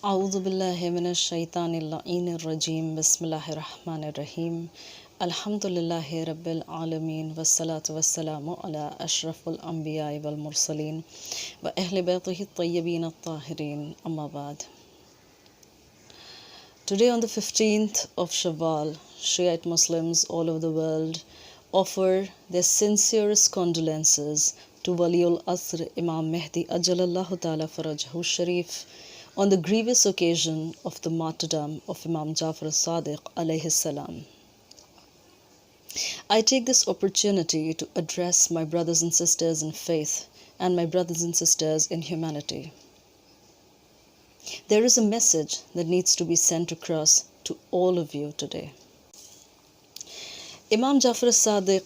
أعوذ بالله من الشيطان اللعين الرجيم بسم الله الرحمن الرحيم الحمد لله رب العالمين والصلاة والسلام على أشرف الأنبياء والمرسلين وأهل بيته الطيبين الطاهرين أما بعد. Today on the 15th of Shawwal, Shiite Muslims all over the world offer their sincerest condolences to Waliul Asr Imam Mehdi Ajalallahu Ta'ala Farajahu Sharif on the grievous occasion of the martyrdom of Imam Jaa'far Saadiq alaihis salam. I take this opportunity to address my brothers and sisters in faith and my brothers and sisters in humanity. There is a message that needs to be sent across to all of you today. Imam Jaa'far Saadiq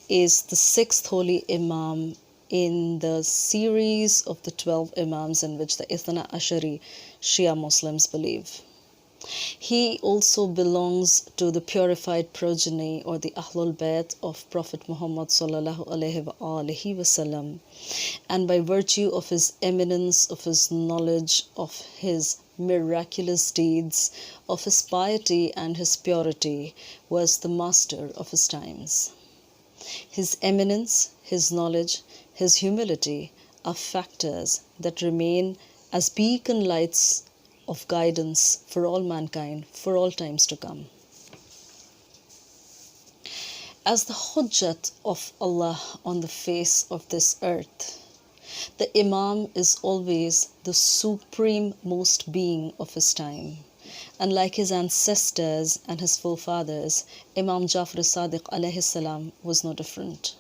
is the sixth holy Imam in the series of the 12 Imams in which the Ithna Ashari Shia Muslims believe. He also belongs to the purified progeny or the Ahlul Bayt of Prophet Muhammad sallallahu alaihi wasallam, and by virtue of his eminence, of his knowledge, of his miraculous deeds, of his piety and his purity, was the master of his times. His eminence, his knowledge, his humility are factors that remain as beacon lights of guidance for all mankind for all times to come. As the Hujjat of Allah on the face of this earth, the Imam is always the supreme most being of his time. And like his ancestors and his forefathers, Imam Jaa'far Saadiq alaihis salam was no different.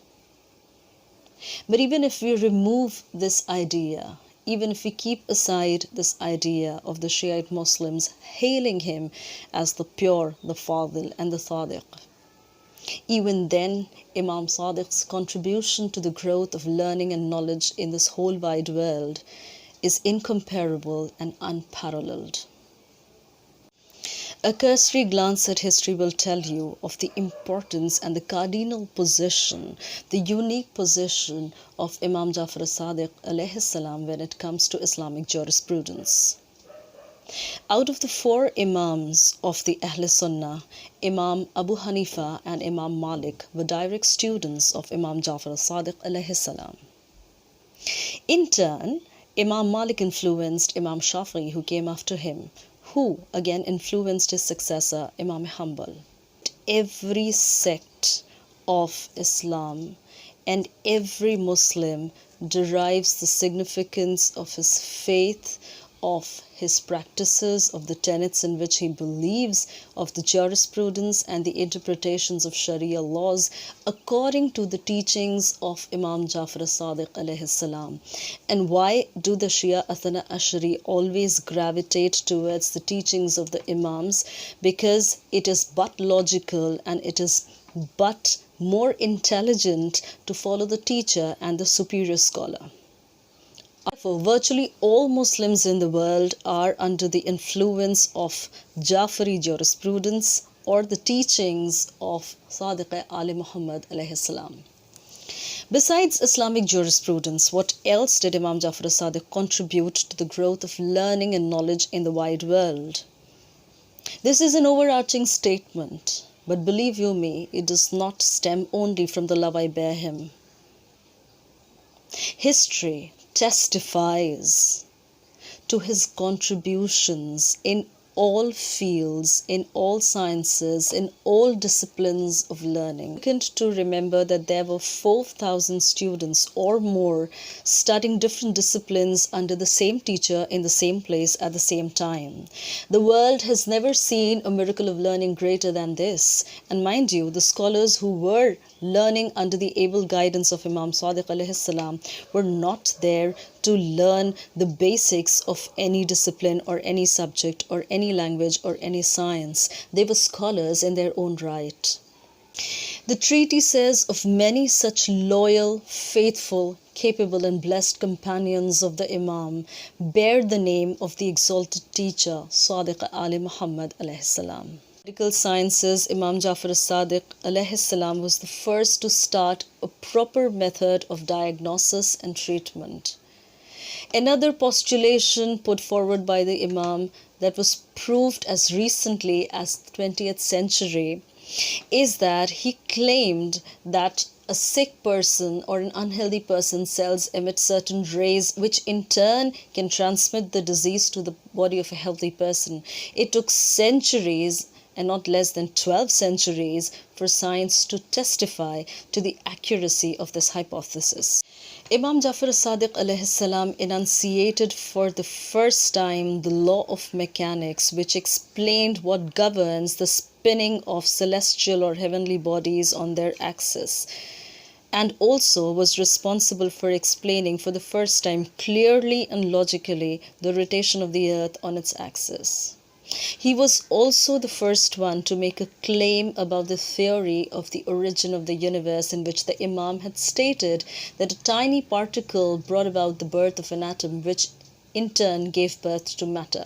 But even if we remove this idea, even if we keep aside this idea of the Shiite Muslims hailing him as the pure, the Fadil and the Saadiq, even then Imam Saadiq's contribution to the growth of learning and knowledge in this whole wide world is incomparable and unparalleled. A cursory glance at history will tell you of the importance and the cardinal position, the unique position of Imam Jaa'far Saadiq alaihis salam when it comes to Islamic jurisprudence. Out of the four Imams of the Ahle Sunnah, Imam Abu Hanifa and Imam Malik were direct students of Imam Jaa'far Saadiq alaihis salam. In turn, Imam Malik influenced Imam Shafi'i, who came after him, who again influenced his successor, Imam Hanbal. Every sect of Islam and every Muslim derives the significance of his faith, of his practices, of the tenets in which he believes, of the jurisprudence and the interpretations of Sharia laws according to the teachings of Imam Jaa'far Saadiq alaihis salam. And why do the Shia Ithna Ashari always gravitate towards the teachings of the Imams? Because it is but logical and it is but more intelligent to follow the teacher and the superior scholar. Therefore, virtually all Muslims in the world are under the influence of Ja'fari jurisprudence or the teachings of Saadiq Aale Mohammad alayhi salam. Besides Islamic jurisprudence, what else did Imam Jaa'far Saadiq contribute to the growth of learning and knowledge in the wide world? This is an overarching statement, but believe you me, it does not stem only from the love I bear him. History testifies to his contributions in all fields, in all sciences, in all disciplines of learning. To remember that there were 4,000 students or more studying different disciplines under the same teacher in the same place at the same time. The world has never seen a miracle of learning greater than this. And mind you, the scholars who were learning under the able guidance of Imam Saadiq alaihis salam were not there to learn the basics of any discipline or any subject or any language or any science. They were scholars in their own right. The treaty says of many such loyal, faithful, capable and blessed companions of the Imam bear the name of the exalted teacher Saadiq Aale Mohammad alayhis salam. Medical sciences, Imam Jaa'far Saadiq alaihis salam was the first to start a proper method of diagnosis and treatment. Another postulation put forward by the Imam that was proved as recently as the 20th century is that he claimed that a sick person or an unhealthy person's cells emit certain rays which in turn can transmit the disease to the body of a healthy person. It took centuries and not less than 12 centuries for science to testify to the accuracy of this hypothesis. Imam Jaa'far Saadiq alaihis salam enunciated for the first time the law of mechanics, which explained what governs the spinning of celestial or heavenly bodies on their axis, and also was responsible for explaining for the first time clearly and logically the rotation of the earth on its axis. He was also the first one to make a claim about the theory of the origin of the universe, in which the Imam had stated that a tiny particle brought about the birth of an atom, which in turn gave birth to matter.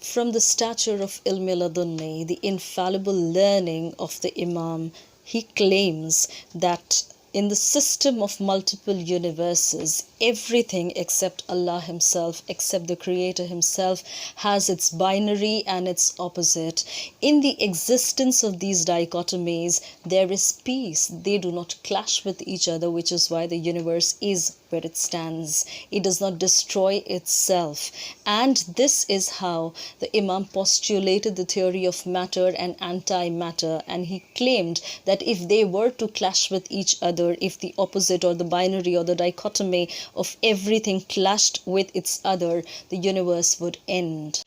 From the stature of Ilm Ladunni, the infallible learning of the Imam, he claims that in the system of multiple universes, everything except Allah Himself, except the Creator Himself, has its binary and its opposite. In the existence of these dichotomies, there is peace. They do not clash with each other, which is why the universe is where it stands. It does not destroy itself. And this is how the Imam postulated the theory of matter and antimatter. And he claimed that if they were to clash with each other, if the opposite or the binary or the dichotomy of everything clashed with its other, the universe would end.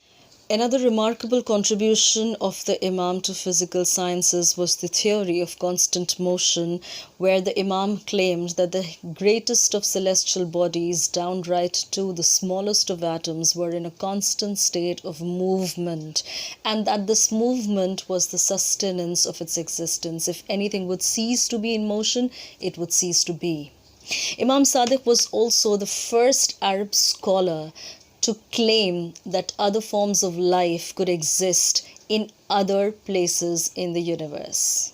Another remarkable contribution of the Imam to physical sciences was the theory of constant motion, where the Imam claimed that the greatest of celestial bodies, downright to the smallest of atoms, were in a constant state of movement, and that this movement was the sustenance of its existence. If anything would cease to be in motion, it would cease to be. Imam Saadiq was also the first Arab scholar to claim that other forms of life could exist in other places in the universe.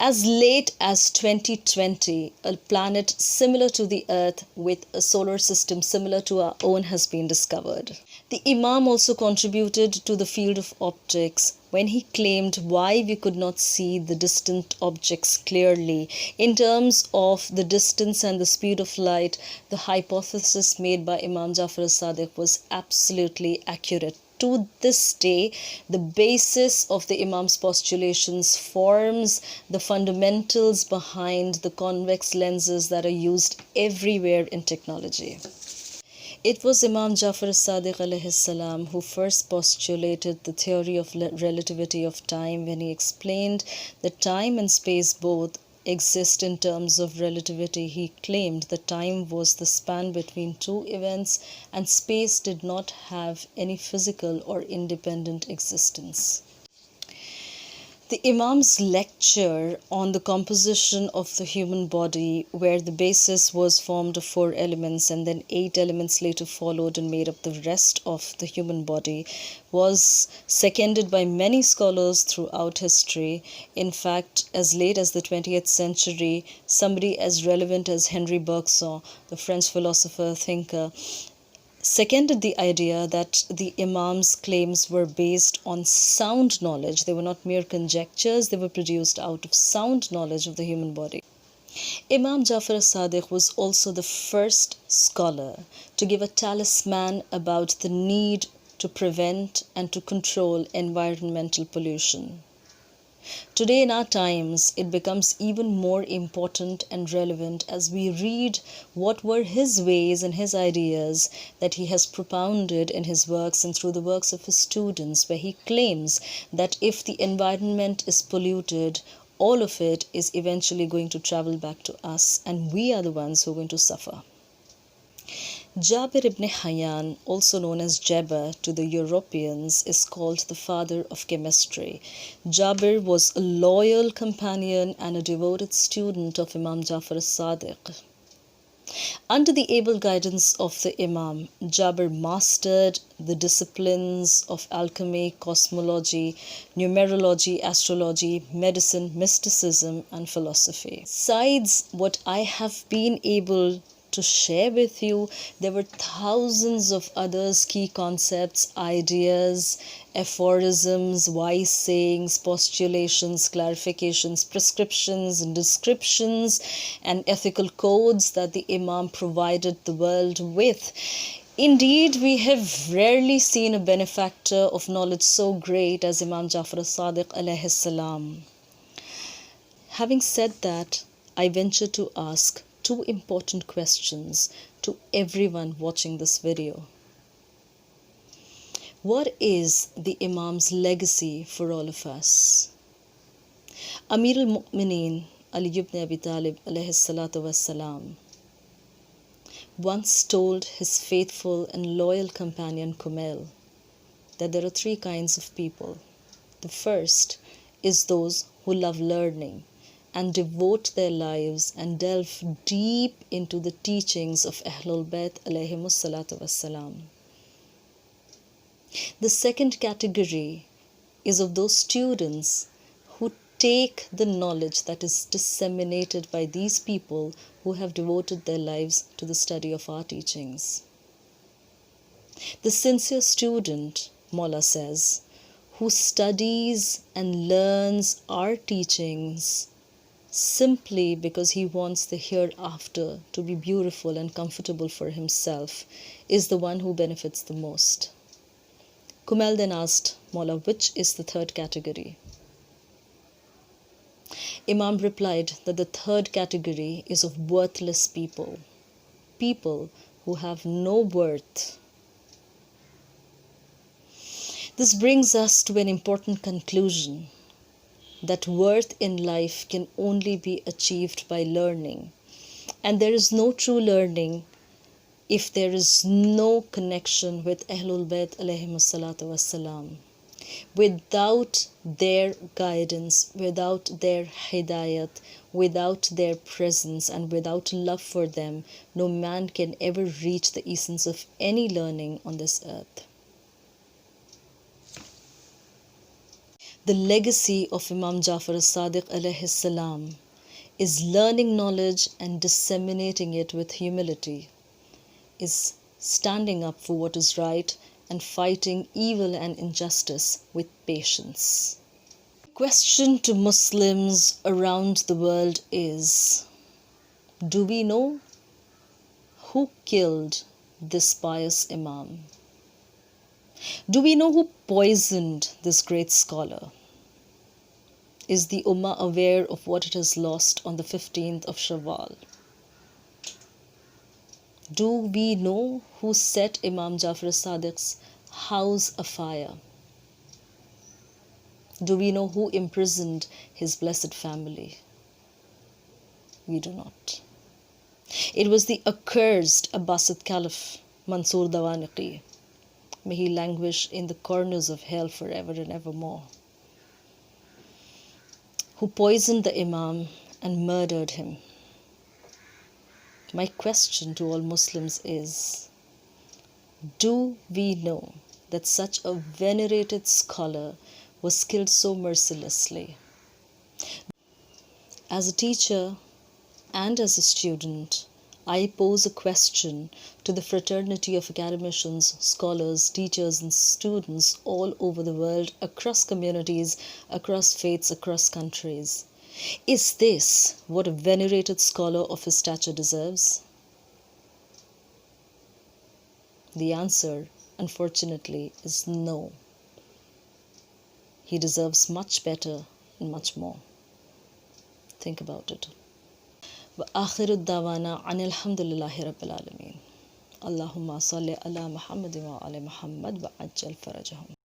As late as 2020, a planet similar to the Earth with a solar system similar to our own has been discovered. The Imam also contributed to the field of optics when he claimed why we could not see the distant objects clearly. In terms of the distance and the speed of light, the hypothesis made by Imam Jaa'far Saadiq was absolutely accurate. To this day, the basis of the Imam's postulations forms the fundamentals behind the convex lenses that are used everywhere in technology. It was Imam Jaa'far Saadiq alaihis salam who first postulated the theory of relativity of time when he explained that time and space both exist in terms of relativity. He claimed that time was the span between two events and space did not have any physical or independent existence. The Imam's lecture on the composition of the human body, where the basis was formed of 4 elements and then 8 elements later followed and made up the rest of the human body, was seconded by many scholars throughout history. In fact, as late as the 20th century, somebody as relevant as Henri Bergson, the French philosopher, thinker, seconded the idea that the Imam's claims were based on sound knowledge. They were not mere conjectures, they were produced out of sound knowledge of the human body. Imam Jaa'far Saadiq was also the first scholar to give a talisman about the need to prevent and to control environmental pollution. Today in our times, it becomes even more important and relevant as we read what were his ways and his ideas that he has propounded in his works and through the works of his students, where he claims that if the environment is polluted, all of it is eventually going to travel back to us, and we are the ones who are going to suffer. Jabir ibn Hayyan, also known as Jabir to the Europeans, is called the father of chemistry. Jabir was a loyal companion and a devoted student of Imam Jaa'far Saadiq. Under the able guidance of the Imam, Jabir mastered the disciplines of alchemy, cosmology, numerology, astrology, medicine, mysticism, and philosophy. Besides what I have been able to share with you. There were thousands of others, key concepts, ideas, aphorisms, wise sayings, postulations, clarifications, prescriptions, and descriptions, and ethical codes that the Imam provided the world with. Indeed, we have rarely seen a benefactor of knowledge so great as Imam Jaa'far Saadiq alaihis salam. Having said that, I venture to ask two important questions to everyone watching this video. What is the Imam's legacy for all of us? Amir al-Mu'mineen Ali ibn Abi Talib alayhi salatu wassalam once told his faithful and loyal companion Kumail that there are three kinds of people. The first is those who love learning and devote their lives and delve deep into the teachings of Ahlul Bayt alaihimus salatu wassalam. The second category is of those students who take the knowledge that is disseminated by these people who have devoted their lives to the study of our teachings. The sincere student, Mola says, who studies and learns our teachings simply because he wants the hereafter to be beautiful and comfortable for himself, is the one who benefits the most. Kumail then asked Mola, which is the third category? Imam replied that the third category is of worthless people, people who have no worth. This brings us to an important conclusion, that worth in life can only be achieved by learning, and there is no true learning if there is no connection with Ahlul Bayt alaihimus salatu wassalam. Without their guidance, without their hidayat, without their presence, and without love for them, no man can ever reach the essence of any learning on this earth. The legacy of Imam Jaa'far as-Sadiq alaihis salam is learning knowledge and disseminating it with humility, is standing up for what is right and fighting evil and injustice with patience. The question to Muslims around the world is, do we know who killed this pious Imam? Do we know who poisoned this great scholar? Is the Ummah aware of what it has lost on the 15th of Shawwal? Do we know who set Imam Jaa'far as-Sadiq's house afire? Do we know who imprisoned his blessed family? We do not. It was the accursed Abbasid Caliph Mansur Dawaniqi. May he languish in the corners of hell forever and evermore, who poisoned the Imam and murdered him. My question to all Muslims is, do we know that such a venerated scholar was killed so mercilessly? As a teacher and as a student, I pose a question to the fraternity of academicians, scholars, teachers, and students all over the world, across communities, across faiths, across countries. Is this what a venerated scholar of his stature deserves? The answer, unfortunately, is no. He deserves much better and much more. Think about it. وآخر الدعوانا عن الحمد لله رب العالمين. اللهم صل على محمد وعلى محمد وعجل فرجهم.